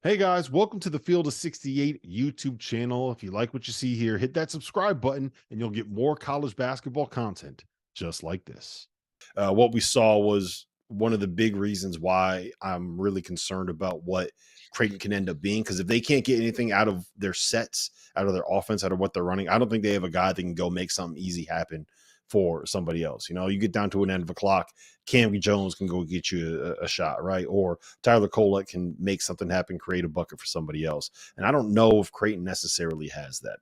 Hey guys, welcome to the Field of 68 YouTube channel. If you like what you see here, hit that subscribe button and you'll get more college basketball content just like this. What we saw was one of the big reasons why I'm really concerned about what Creighton can end up being. Because if they can't get anything out of their sets, out of their offense, out of what they're running, I don't think they have a guy that can go make something easy happen for somebody else. You know, you get down to an end of a clock, Cam Jones can go get you a shot, right? Or Tyler Kolek can make something happen, create a bucket for somebody else. And I don't know if Creighton necessarily has that.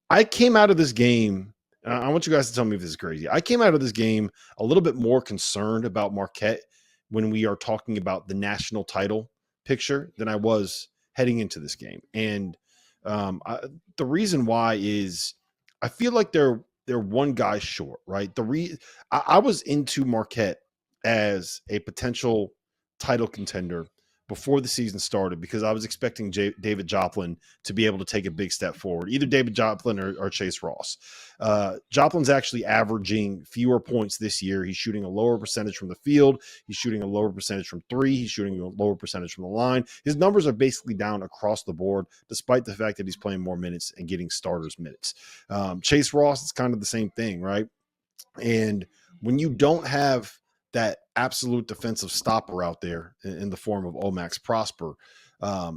I came out of this game. I want you guys to tell me if this is crazy. I came out of this game a little bit more concerned about Marquette when we are talking about the national title picture than I was heading into this game. And the reason why is I feel like they're one guy short, right? I was into Marquette as a potential title contender before the season started because I was expecting David Joplin to be able to take a big step forward, either David Joplin or Chase Ross. Joplin's actually averaging fewer points this year. He's shooting a lower percentage from the field. He's shooting a lower percentage from three. He's shooting a lower percentage from the line. His numbers are basically down across the board, despite the fact that he's playing more minutes and getting starters minutes. Chase Ross is kind of the same thing, right? And when you don't have that absolute defensive stopper out there in the form of Omax Prosper,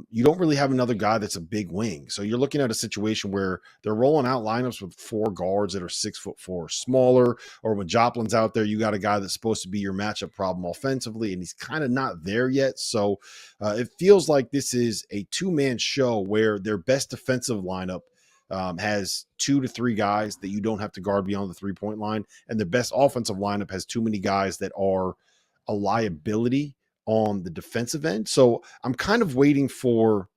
you don't really have another guy that's a big wing. So you're looking at a situation where they're rolling out lineups with four guards that are 6'4" or smaller, or when Joplin's out there, you got a guy that's supposed to be your matchup problem offensively, and he's kind of not there yet. So it feels like this is a two-man show where their best defensive lineup has 2 to 3 guys that you don't have to guard beyond the 3-point line. And the best offensive lineup has too many guys that are a liability on the defensive end. So I'm kind of waiting for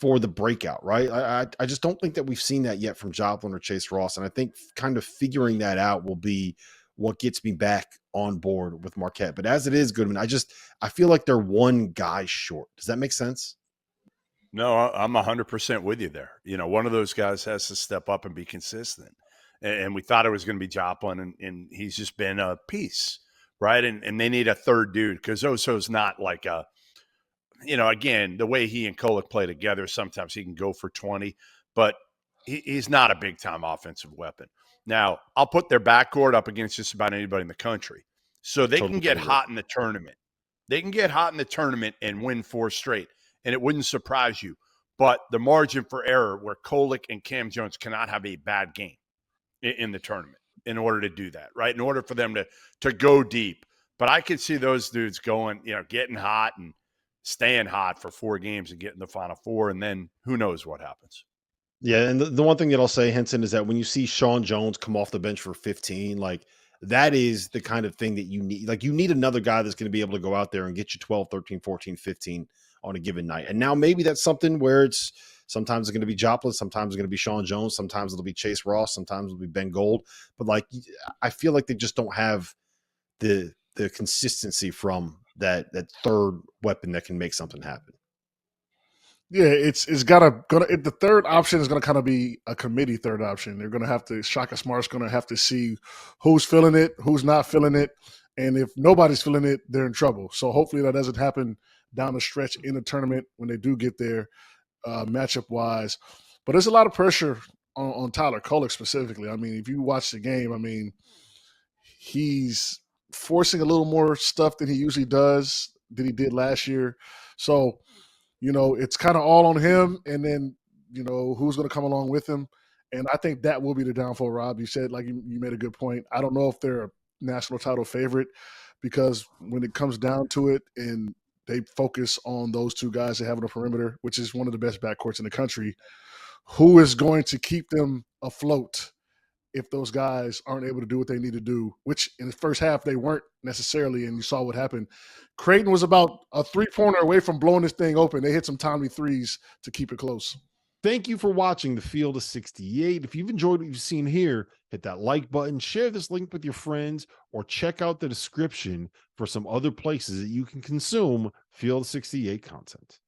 the breakout, right? I just don't think that we've seen that yet from Joplin or Chase Ross. And I think kind of figuring that out will be what gets me back on board with Marquette. But as it is, Goodman, I feel like they're one guy short. Does that make sense? No, I'm 100% with you there. You know, one of those guys has to step up and be consistent. And we thought it was going to be Joplin, and he's just been a piece, right? And they need a third dude because Oso's not like a, again, the way he and Kolek play together, sometimes he can go for 20, but he's not a big time offensive weapon. Now, I'll put their backcourt up against just about anybody in the country. So they Totally can get agree. hot in the tournament. They can get hot in the tournament and win 4 straight, and it wouldn't surprise you. But the margin for error where Kolek and Cam Jones cannot have a bad game in the tournament in order to do that, right? In order for them to go deep. But I could see those dudes going, getting hot and staying hot for 4 games and getting the Final Four, and then who knows what happens. Yeah, and the one thing that I'll say, Henson, is that when you see Shawn Jones come off the bench for 15, like that is the kind of thing that you need. Like you need another guy that's going to be able to go out there and get you 12, 13, 14, 15 on a given night. And now maybe that's something where it's sometimes it's going to be Joplin, sometimes it's going to be Shawn Jones, sometimes it'll be Chase Ross, sometimes it'll be Ben Gold. But like I feel like they just don't have the consistency from that third weapon that can make something happen. Yeah, it's gonna the third option is gonna kind of be a committee third option. They're gonna have to Shaka Smart's gonna have to see who's feeling it, who's not feeling it, and if nobody's feeling it, they're in trouble. So hopefully that doesn't happen down the stretch in the tournament when they do get there, matchup wise. But there's a lot of pressure on Tyler Kolek specifically. I mean, if you watch the game, I mean, he's forcing a little more stuff than he usually does than he did last year. So it's kind of all on him, and then who's going to come along with him. And I think that will be the downfall. Rob, you said, like you made a good point. I don't know if they're a national title favorite because when it comes down to it, and they focus on those two guys that have on the perimeter, which is one of the best backcourts in the country, who is going to keep them afloat if those guys aren't able to do what they need to do, which in the first half they weren't necessarily, and you saw what happened. Creighton was about a 3-pointer away from blowing this thing open. They hit some timely threes to keep it close. Thank you for watching the Field of 68. If you've enjoyed what you've seen here, hit that like button, share this link with your friends, or check out the description for some other places that you can consume Field of 68 content.